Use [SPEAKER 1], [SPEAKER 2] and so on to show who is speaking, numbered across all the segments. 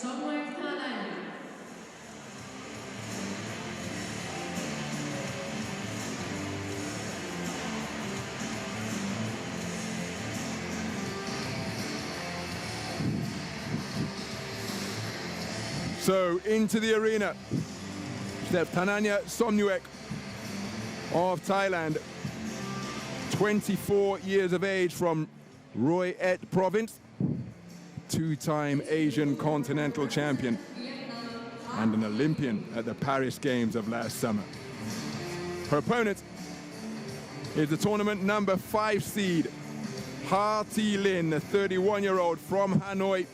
[SPEAKER 1] SOMNUEK THANANYA.
[SPEAKER 2] So into the arena steps Thananya SOMNUEK of Thailand, 24 years of age, from Roy Et province, two-time Asian continental champion and an Olympian at the Paris Games of last summer. Her opponent is the tournament number 5 seed, THI LINH, a 31-year-old from Hanoi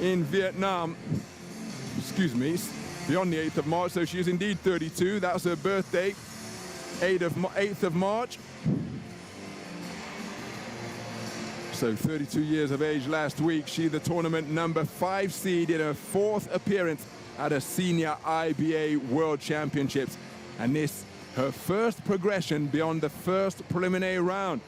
[SPEAKER 2] in Vietnam. Excuse me, beyond the 8th of March, so she is indeed 32. That's her birthday, 8th of March. So 32 years of age last week. She the tournament number 5 seed in her 4th appearance at a senior IBA World Championships. And this, her first progression beyond the first preliminary round.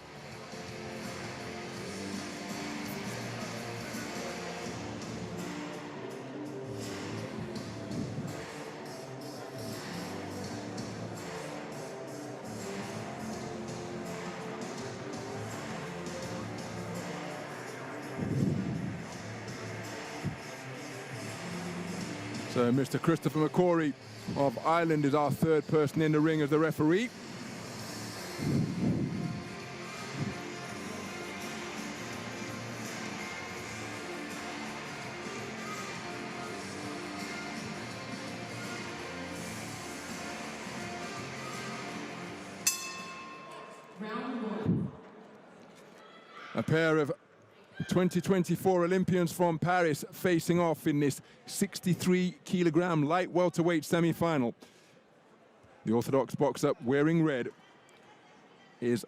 [SPEAKER 2] So Mr. Christopher McCory of Ireland is our 3rd person in the ring as the referee.
[SPEAKER 1] Round 1.
[SPEAKER 2] A pair of 2024 Olympians from Paris facing off in this 63kg light welterweight semi-final. The orthodox boxer wearing red is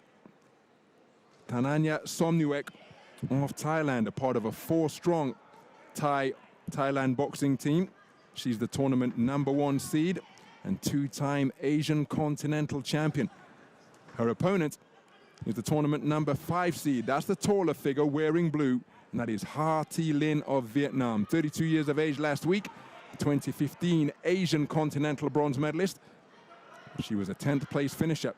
[SPEAKER 2] Thananya SOMNUEK of Thailand, a part of a 4-strong Thailand boxing team. She's the tournament number 1 seed and 2-time Asian continental champion. Her opponent is the tournament number 5 seed. That's the taller figure wearing blue, and that is THI LINH of Vietnam. 32 years of age last week, 2015 Asian continental bronze medalist. She was a 10th place finisher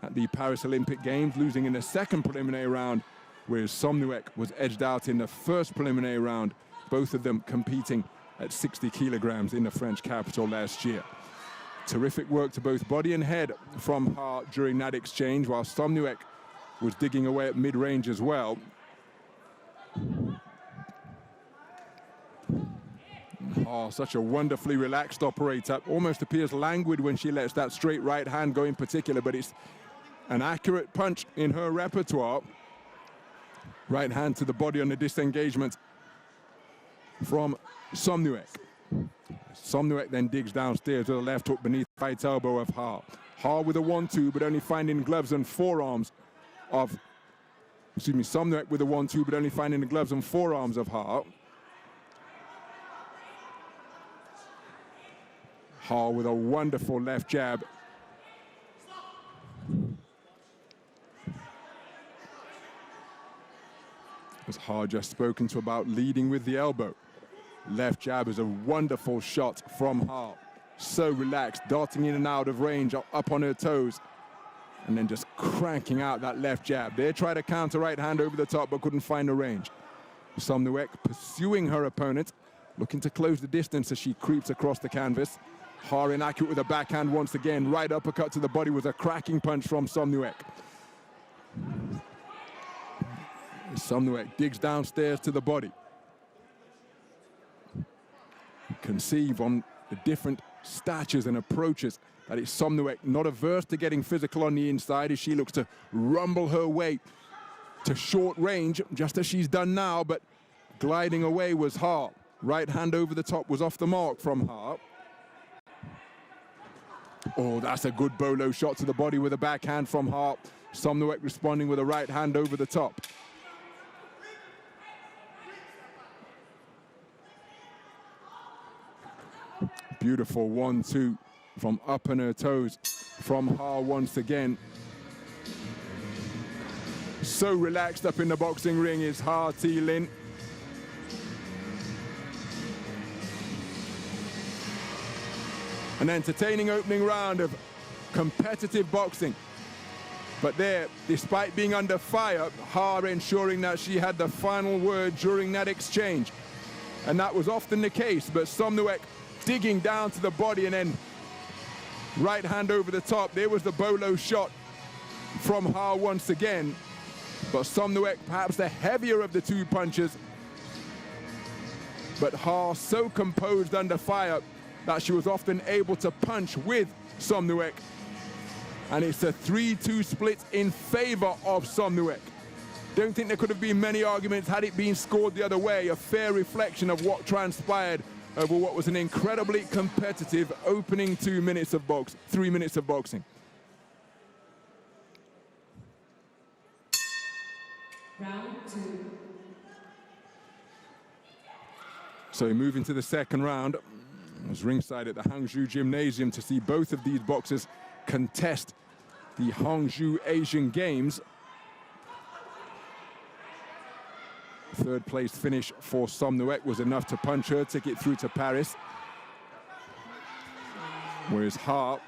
[SPEAKER 2] at the Paris Olympic Games, losing in the 2nd preliminary round, whereas SOMNUEK was edged out in the 1st preliminary round, both of them competing at 60 kilograms in the French capital last year. Terrific work to both body and head from Ha during that exchange, while SOMNUEK was digging away at mid-range as well. Oh, such a wonderfully relaxed operator. Almost appears languid when she lets that straight right hand go in particular, but it's an accurate punch in her repertoire. Right hand to the body on the disengagement from SOMNUEK. SOMNUEK then digs downstairs with a left hook beneath the right elbow of Ha. Ha with a 1-2, but only finding gloves and forearms of, SOMNUEK with a 1-2, but only finding the gloves and forearms of Ha. Ha with a wonderful left jab. As Ha just spoken to about leading with the elbow. Left jab is a wonderful shot from Ha. So relaxed, darting in and out of range, up on her toes, and then just cranking out that left jab. They tried to counter right hand over the top, but couldn't find the range. SOMNUEK pursuing her opponent, looking to close the distance as she creeps across the canvas. Ha inaccurate with a backhand once again. Right uppercut to the body was a cracking punch from SOMNUEK. SOMNUEK digs downstairs to the body. You can see from the different statures and approaches that it's SOMNUEK not averse to getting physical on the inside as she looks to rumble her way to short range, just as she's done now, but gliding away was Ha. Right hand over the top was off the mark from Ha. Oh, that's a good bolo shot to the body with a backhand from Ha. SOMNUEK responding with a right hand over the top. Beautiful 1-2 from up on her toes from Ha once again. So relaxed up in the boxing ring is THI LINH. An entertaining opening round of competitive boxing. But there, despite being under fire, Ha ensuring that she had the final word during that exchange. And that was often the case, but SOMNUEK digging down to the body and then right hand over the top. There was the bolo shot from Ha once again. But SOMNUEK, perhaps the heavier of the two punches. But Ha so composed under fire that she was often able to punch with SOMNUEK. And it's a 3-2 split in favor of SOMNUEK. Don't think there could have been many arguments had it been scored the other way. A fair reflection of what transpired over what was an incredibly competitive opening 3 minutes of boxing.
[SPEAKER 1] Round 2.
[SPEAKER 2] So moving to the second round, I was ringside at the Hangzhou Gymnasium to see both of these boxers contest the Hangzhou Asian Games. Third place finish for SOMNUEK was enough to punch her ticket through to Paris. Whereas Ha,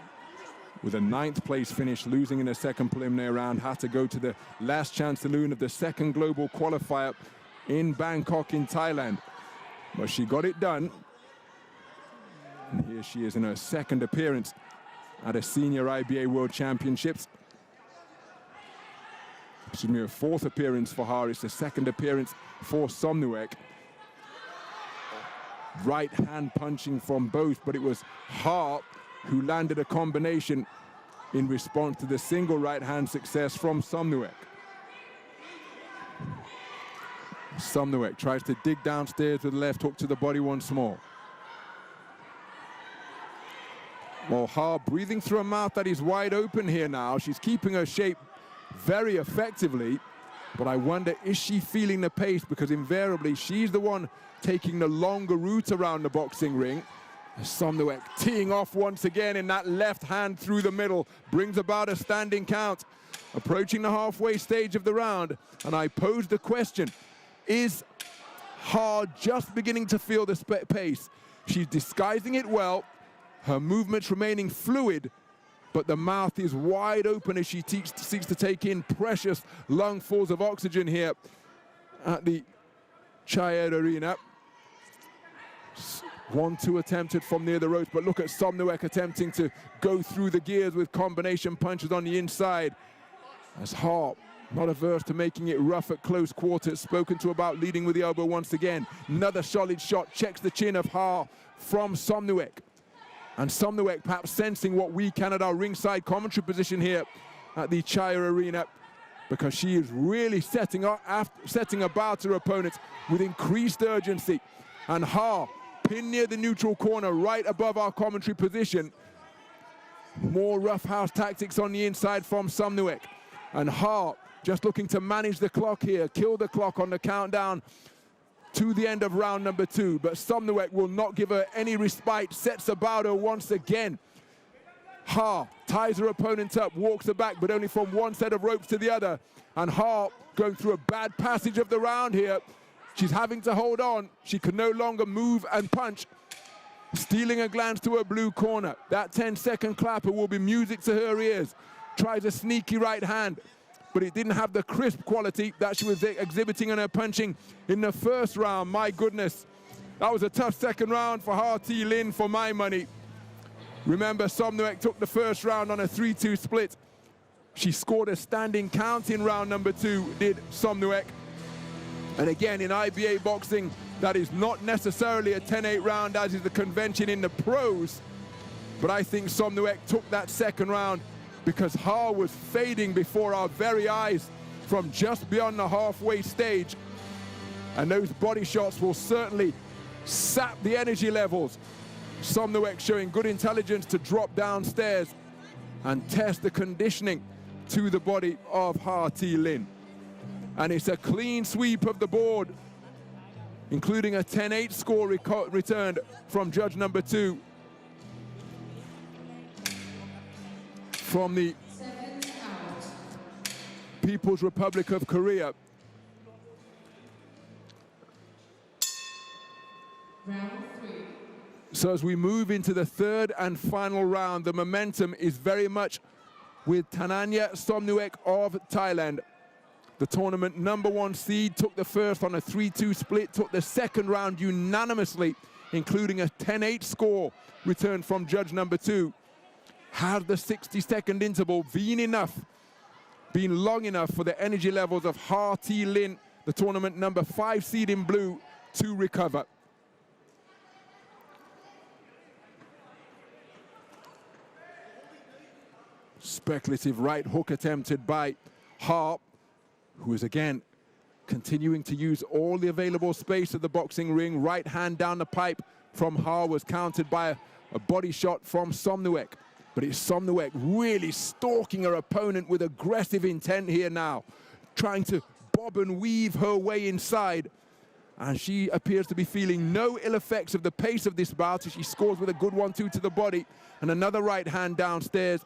[SPEAKER 2] with a 9th place finish, losing in the second preliminary round, had to go to the last chance saloon of the second global qualifier in Bangkok in Thailand. But she got it done. And here she is in her second appearance at a senior IBA World Championships. Excuse me, her 4th appearance for Ha. It's the 2nd appearance for SOMNUEK. Right hand punching from both, but it was Ha who landed a combination in response to the single right hand success from SOMNUEK. SOMNUEK tries to dig downstairs with the left hook to the body once more. Well, Ha breathing through a mouth that is wide open here now. She's keeping her shape very effectively, but I wonder, is she feeling the pace? Because invariably, she's the one taking the longer route around the boxing ring. SOMNUEK teeing off once again in that left hand through the middle, brings about a standing count. Approaching the halfway stage of the round, and I pose the question, is Ha just beginning to feel the pace? She's disguising it well, her movements remaining fluid, but the mouth is wide open as she seeks to take in precious lungfuls of oxygen here at the Chaya Arena. 1-2 attempted from near the ropes, but look at SOMNUEK attempting to go through the gears with combination punches on the inside. As Ha, not averse to making it rough at close quarters, spoken to about leading with the elbow once again. Another solid shot, checks the chin of Ha from SOMNUEK. And SOMNUEK perhaps sensing what we can at our ringside commentary position here at the Chaya Arena, because she is really setting about her opponents with increased urgency. And Ha, pinned near the neutral corner, right above our commentary position. More roughhouse tactics on the inside from SOMNUEK. And Ha just looking to manage the clock here, kill the clock on the countdown to the end of round number 2, but SOMNUEK will not give her any respite, sets about her once again. Ha ties her opponent up, walks her back, but only from one set of ropes to the other. And Ha going through a bad passage of the round here. She's having to hold on. She can no longer move and punch. Stealing a glance to her blue corner. That 10-second clapper will be music to her ears. Tries a sneaky right hand, but it didn't have the crisp quality that she was exhibiting in her punching in the first round. My goodness, that was a tough second round for THI LINH for my money. Remember, SOMNUEK took the first round on a 3-2 split. She scored a standing count in round number 2, did SOMNUEK. And again, in IBA boxing, that is not necessarily a 10-8 round, as is the convention in the pros. But I think SOMNUEK took that second round because Ha was fading before our very eyes from just beyond the halfway stage. And those body shots will certainly sap the energy levels. SOMNUEK showing good intelligence to drop downstairs and test the conditioning to the body of THI LINH. And it's a clean sweep of the board, including a 10-8 score returned from judge number 2. From the People's Republic of Korea.
[SPEAKER 1] Round 3.
[SPEAKER 2] So as we move into the third and final round, the momentum is very much with Thananya SOMNUEK of Thailand. The tournament #1 seed took the first on a 3-2 split, took the second round unanimously, including a 10-8 score returned from judge #2. Has the 60-second interval been long enough for the energy levels of THI LINH, the tournament #5 seed in blue, to recover? Speculative right hook attempted by Harp, who is again continuing to use all the available space of the boxing ring. Right hand down the pipe from Harp was countered by a body shot from SOMNUEK. But it's SOMNUEK really stalking her opponent with aggressive intent here now, trying to bob and weave her way inside. And she appears to be feeling no ill effects of the pace of this bout as she scores with a good 1-2 to the body and another right hand downstairs.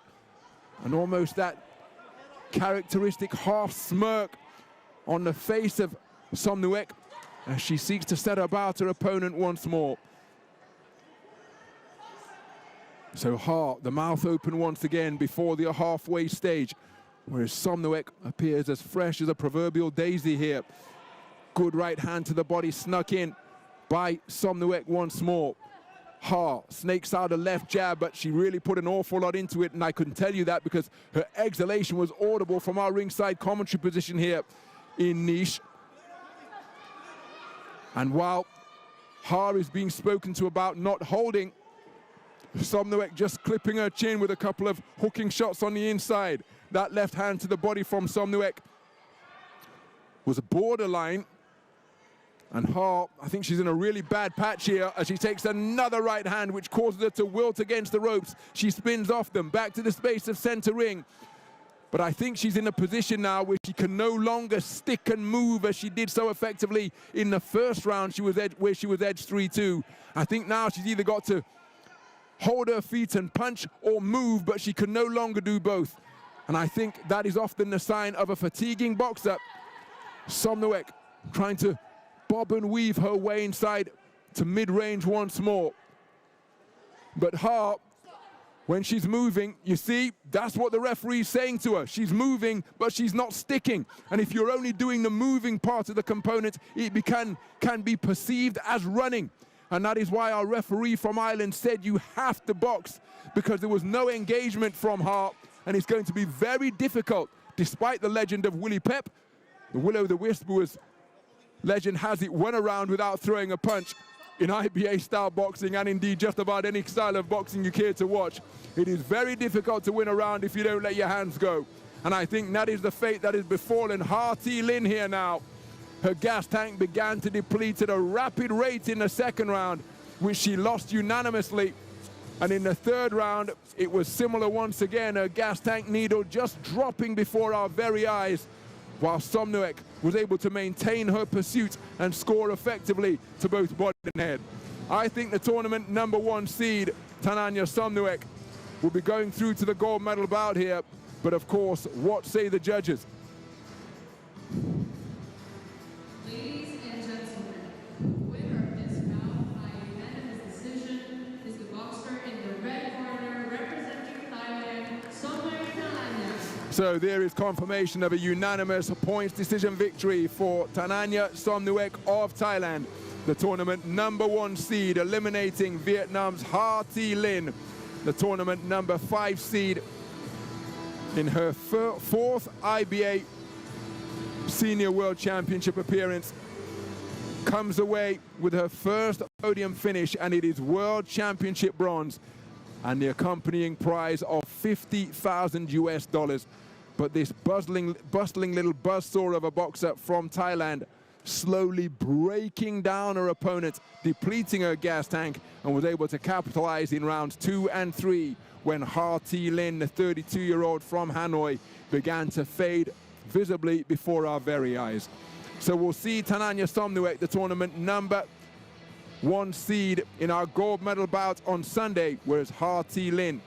[SPEAKER 2] And almost that characteristic half smirk on the face of SOMNUEK as she seeks to set about her opponent once more. So Hart, the mouth open once again before the halfway stage, whereas SOMNUEK appears as fresh as a proverbial daisy here. Good right hand to the body snuck in by SOMNUEK once more. Hart snakes out a left jab, but she really put an awful lot into it, and I couldn't tell you that because her exhalation was audible from our ringside commentary position here in Niche. And while Hart is being spoken to about not holding, SOMNUEK just clipping her chin with a couple of hooking shots on the inside. That left hand to the body from SOMNUEK was a borderline. And Hart, I think she's in a really bad patch here as she takes another right hand which causes her to wilt against the ropes. She spins off them, back to the space of center ring. But I think she's in a position now where she can no longer stick and move as she did so effectively in the first round where she was edged 3-2. I think now she's either got to hold her feet and punch or move, but she can no longer do both. And I think that is often the sign of a fatiguing boxer. SOMNUEK trying to bob and weave her way inside to mid-range once more. But Hart, when she's moving, you see, that's what the referee's saying to her. She's moving, but she's not sticking. And if you're only doing the moving part of the component, it can be perceived as running. And that is why our referee from Ireland said you have to box, because there was no engagement from Hart, and it's going to be very difficult, despite the legend of Willie Pep. The Will-O-the-Wisp was, legend has it, went around without throwing a punch in IBA style boxing, and indeed just about any style of boxing you care to watch. It is very difficult to win a round if you don't let your hands go. And I think that is the fate that has befallen THI LINH here now. Her gas tank began to deplete at a rapid rate in the second round, which she lost unanimously. And in the third round, it was similar once again, her gas tank needle just dropping before our very eyes, while SOMNUEK was able to maintain her pursuit and score effectively to both body and head. I think the tournament #1 seed, Thananya SOMNUEK, will be going through to the gold medal bout here. But of course, what say the judges?
[SPEAKER 1] Ladies and gentlemen, winner of this bout by unanimous decision is the boxer in the red corner representing Thailand, SOMNUEK THANANYA.
[SPEAKER 2] So there is confirmation of a unanimous points decision victory for Thananya SOMNUEK of Thailand, the tournament #1 seed, eliminating Vietnam's THI LINH, the tournament #5 seed, in her fourth IBA Senior World Championship appearance. Comes away with her first podium finish, and it is World Championship bronze and the accompanying prize of $50,000 US. But this bustling little buzzsaw of a boxer from Thailand, slowly breaking down her opponent, depleting her gas tank, and was able to capitalize in rounds 2 and 3 when THI LINH, the 32-year-old from Hanoi, began to fade visibly before our very eyes. So we'll see Thananya SOMNUEK, the tournament #1 seed, in our gold medal bout on Sunday, whereas THI LINH